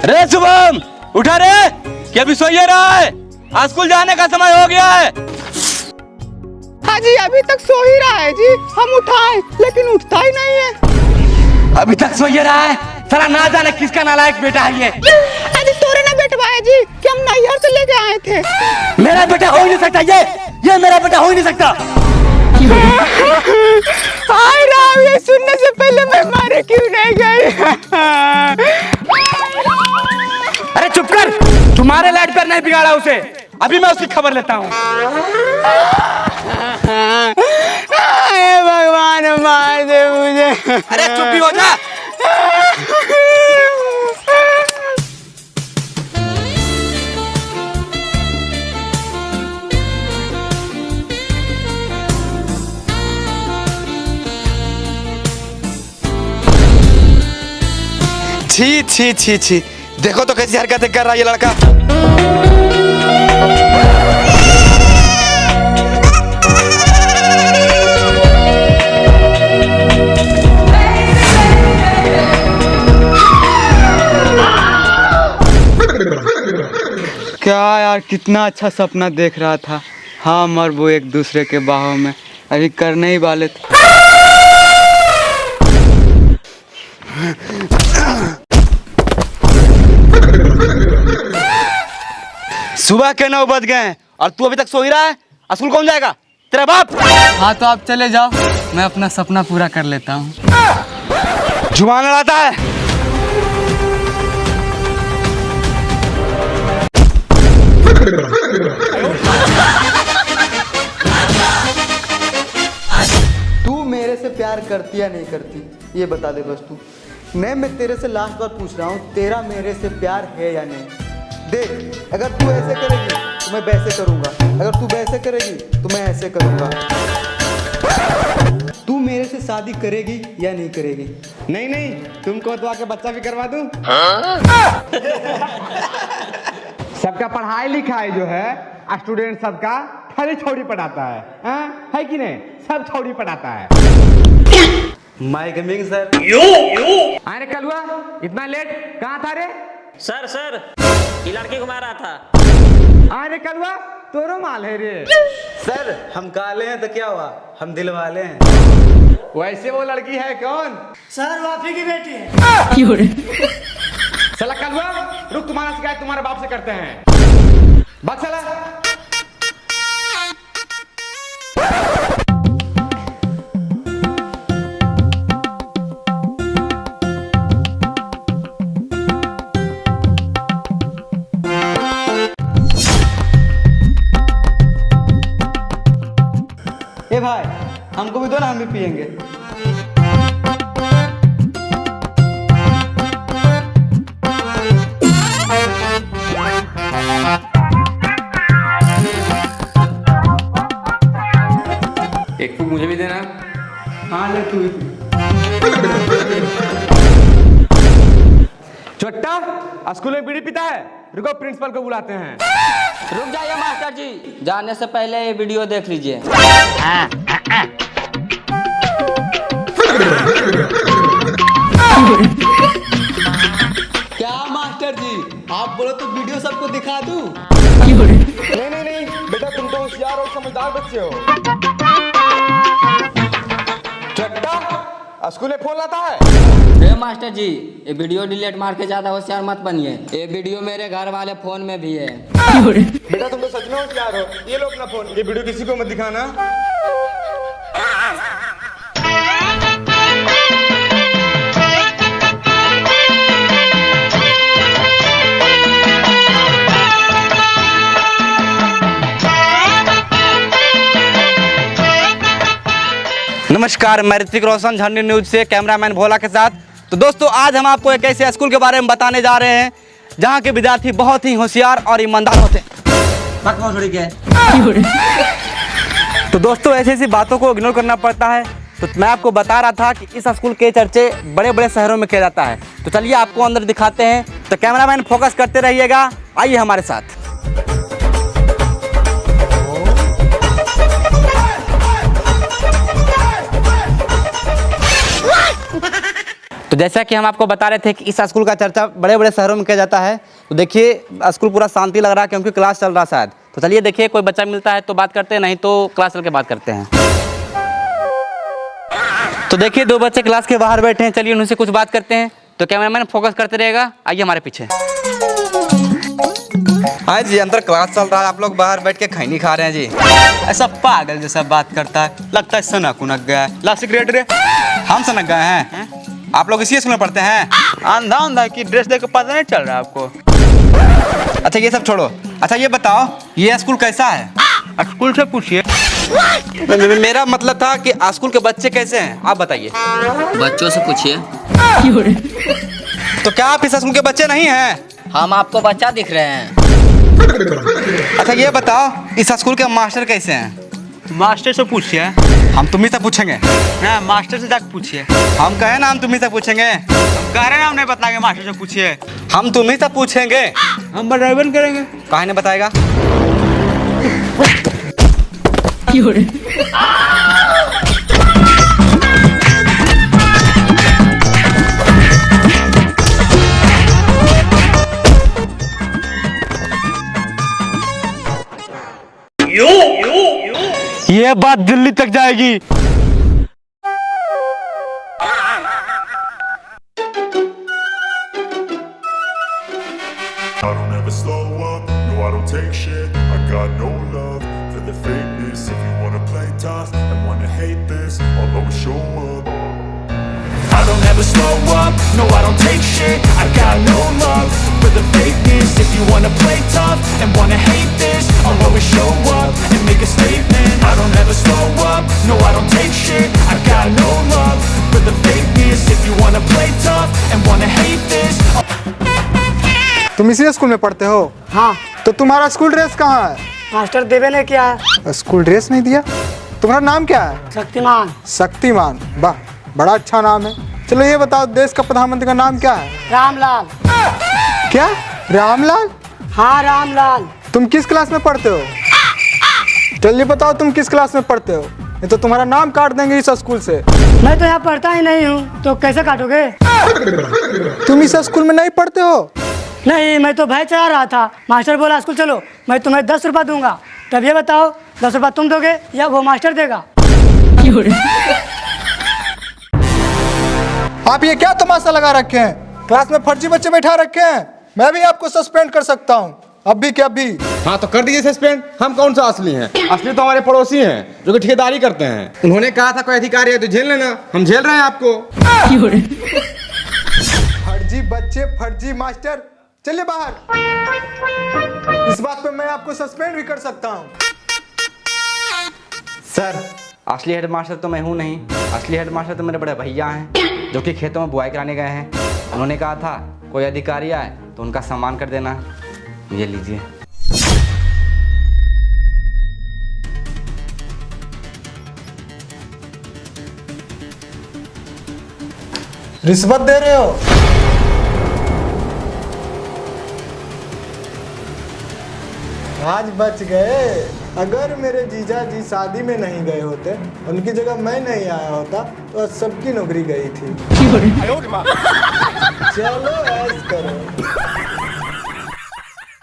रे शुभम उठा रे, क्या अभी सोइए रहा है? आज स्कूल जाने का समय हो गया है। हाँ जी, अभी तक सो ही रहा है जी। हम उठाए लेकिन उठता ही नहीं है। अभी तक सोइए रहा है, साला ना जाने किसका नालायक बेटा है ये। अरे तोरे ना बेटवा है जी कि हम नैहर से लेके आए थे। मेरा बेटा हो ही नहीं सकता ये मेरा बेटा हो ही नहीं सकता। हाय राम, ये सुनने से पहले मैं मारे क्यों नहीं गई? अरे चुप कर, तुम्हारे लाइट पर नहीं बिगाड़ा उसे, अभी मैं उसकी खबर लेता हूँ। भगवान मार दे मुझे। अरे चुप भी हो जा। छी छी छी छी, देखो तो कैसी हरकतें कर रहा है ये लड़का। क्या यार, कितना अच्छा सपना देख रहा था। हम और वो एक दूसरे के बाहों में अभी करने ही वाले थे। सुबह के 9 बज गए और तू अभी तक सो ही रहा है। स्कूल कौन जाएगा? तेरा बाप। हाँ तो आप चले जाओ, मैं अपना सपना पूरा कर लेता हूँ। जुबान लड़ाता है। तू मेरे से प्यार करती या नहीं करती, ये बता दे बस तू। मैं तेरे से लास्ट बार पूछ रहा हूँ, तेरा मेरे से प्यार है या नहीं? देख, अगर तू ऐसे करेगी तो मैं वैसे करूँगा, अगर तू वैसे करेगी तो मैं ऐसे करूँगा। तू मेरे से शादी करेगी या नहीं करेगी? नहीं नहीं, तुमको तो आके बच्चा भी करवा दूं। सबका पढ़ाई लिखाई जो है स्टूडेंट सबका खाली छोड़ी पढ़ाता है कि नहीं? सब छोड़ी पढ़ाता है। My coming sir. अरे कलुआ, इतना लेट कहाँ था रे? सर ये लड़के को मारा था। अरे कलुआ, तोरो माल है रे। सर हम काले हैं तो क्या हुआ, हम दिल वाले हैं। वैसे वो लड़की है कौन? सर वो आप ही की बेटी है। चला कलुआ, रुक, तुम्हारा शिकायत तुम्हारे बाप से करते हैं। भाग चला। ए भाई, हमको भी दो ना, हम भी पियेंगे। एक फूक मुझे भी देना। हाँ ले तू भी पी। छोटा, स्कूल में बीड़ी पीता है? रुको, प्रिंसिपल को बुलाते हैं। रुक जाइए मास्टर जी, जाने से पहले ये वीडियो देख लीजिए। क्या मास्टर जी, आप बोलो तो वीडियो सबको दिखा दूं? नहीं, बेटा तुम तो होशियार और समझदार बच्चे हो। छोटा, स्कूल में फोन लाता है? मास्टर जी, ये वीडियो डिलीट मार के ज्यादा होशियार मत बनिए। ये वीडियो मेरे घर वाले फोन में भी है। बेटा तुम तो सच में होशियार हो। ये लो अपना फोन, ये वीडियो किसी को मत दिखाना। नमस्कार, मैं ऋतिक रोशन, झंडी न्यूज से कैमरामैन भोला के साथ। तो दोस्तों, आज हम आपको एक ऐसे स्कूल के बारे में बताने जा रहे हैं जहां के विद्यार्थी बहुत ही होशियार और ईमानदार होते हैं। तो दोस्तों, ऐसी ऐसी बातों को इग्नोर करना पड़ता है। तो मैं आपको बता रहा था कि इस स्कूल के चर्चे बड़े बड़े शहरों में किया जाता है। तो चलिए आपको अंदर दिखाते हैं। तो कैमरामैन फोकस करते रहिएगा, आइए हमारे साथ। तो जैसा कि हम आपको बता रहे थे कि इस स्कूल का चर्चा बड़े बड़े शहरों में किया जाता है, तो देखिए स्कूल पूरा शांति लग रहा है क्योंकि क्लास चल रहा शायद। तो चलिए देखिए कोई बच्चा मिलता है तो बात करते हैं, नहीं तो क्लास चल के बात करते हैं। तो देखिए 2 बच्चे क्लास के बाहर बैठे हैं, चलिए उनसे कुछ बात करते हैं। तो कैमरामैन फोकस करते रहेगा, आइए हमारे पीछे। हाँ जी, अंदर क्लास चल रहा है, आप लोग बाहर बैठ के खैनी खा रहे हैं जी। ऐसा पागल जैसा बात करता है, लगता है सनक उनक गया है। ला सिगरेट रे। हम सनक गए हैं? आप लोग इसी स्कूल में पढ़ते हैं? अंधा अंधा की ड्रेस देख के पता नहीं चल रहा आपको? अच्छा ये सब छोड़ो, अच्छा ये बताओ ये स्कूल कैसा है? स्कूल से पूछिए। मेरा मतलब था कि स्कूल के बच्चे कैसे हैं, आप बताइए। बच्चों से पूछिए। तो क्या आप इस स्कूल के बच्चे नहीं हैं? हम आपको बच्चा दिख रहे हैं। अच्छा ये बताओ इस स्कूल के मास्टर कैसे हैं? मास्टर से पूछिए। हम तुम्ही से पूछेंगे। ना मास्टर से जाके पूछिए। हम कहे ना हम तुम्ही से पूछेंगे। हम कह रहे हैं हम नहीं बताएंगे, मास्टर से पूछिए। हम तुम्ही से पूछेंगे। हम बराबर करेंगे। काहे नहीं बताएगा? ये बात दिल्ली तक जाएगी। I don't ever slow up, no I don't take shit. I got no love for the fakeness. If you wanna play tough and wanna hate this, I'll always show up. I don't ever slow up, no I don't take shit. I got no love for the fakeness. If you wanna play tough and wanna hate this, I'll always show up and make a statement. I don't ever slow up, no I don't take shit. I got no love for the fakeness. If you wanna play tough and wanna hate this, तुम इसी school में पढ़ते हो? हाँ। तो तुम्हारा school dress कहाँ है? मास्टर देवे ने किया है। स्कूल ड्रेस नहीं दिया? तुम्हारा नाम क्या है? शक्तिमान। शक्तिमान, वाह बड़ा अच्छा नाम है। चलो ये बताओ देश का प्रधानमंत्री का नाम क्या है? रामलाल। क्या? रामलाल? हाँ रामलाल। तुम किस क्लास में पढ़ते हो? चलिए बताओ तुम किस क्लास में पढ़ते हो, नहीं तो तुम्हारा नाम काट देंगे इस स्कूल से। मैं तो यहाँ पढ़ता ही नहीं हूँ, तो कैसे काटोगे? तुम इस स्कूल में नहीं पढ़ते हो? नहीं, मैं तो भय चढ़ा रहा था। मास्टर बोला स्कूल चलो, मैं तुम्हें 10 रुपये दूंगा। तब ये बताओ 10 रुपये तुम दोगे या वो मास्टर देगा? आप ये क्या तमाशा लगा रखे हैं? क्लास में फर्जी बच्चे बैठा रखे हैं। मैं भी आपको सस्पेंड कर सकता हूँ, अभी के अभी। हाँ तो कर दीजिए सस्पेंड। हम कौन सा असली हैं? असली तो हमारे पड़ोसी हैं जो कि ठेकेदारी करते हैं। उन्होंने कहा था कोई अधिकारी है तो झेल लेना, हम झेल रहे हैं आपको। फर्जी बच्चे, फर्जी मास्टर, चलिए बाहर। इस बात पे मैं आपको सस्पेंड भी कर सकता हूँ। सर असली हेडमास्टर तो मैं हूँ नहीं, असली हेडमास्टर तो मेरे बड़े भैया हैं जो कि खेतों में बुआई कराने गए हैं। उन्होंने कहा था कोई अधिकारी आए तो उनका सम्मान कर देना। ये लीजिए। रिश्वत दे रहे हो? आज बच गए। अगर मेरे जीजा जी शादी में नहीं गए होते, उनकी जगह मैं नहीं आया होता तो आज सबकी नौकरी गई थी। चलो ऐश करो।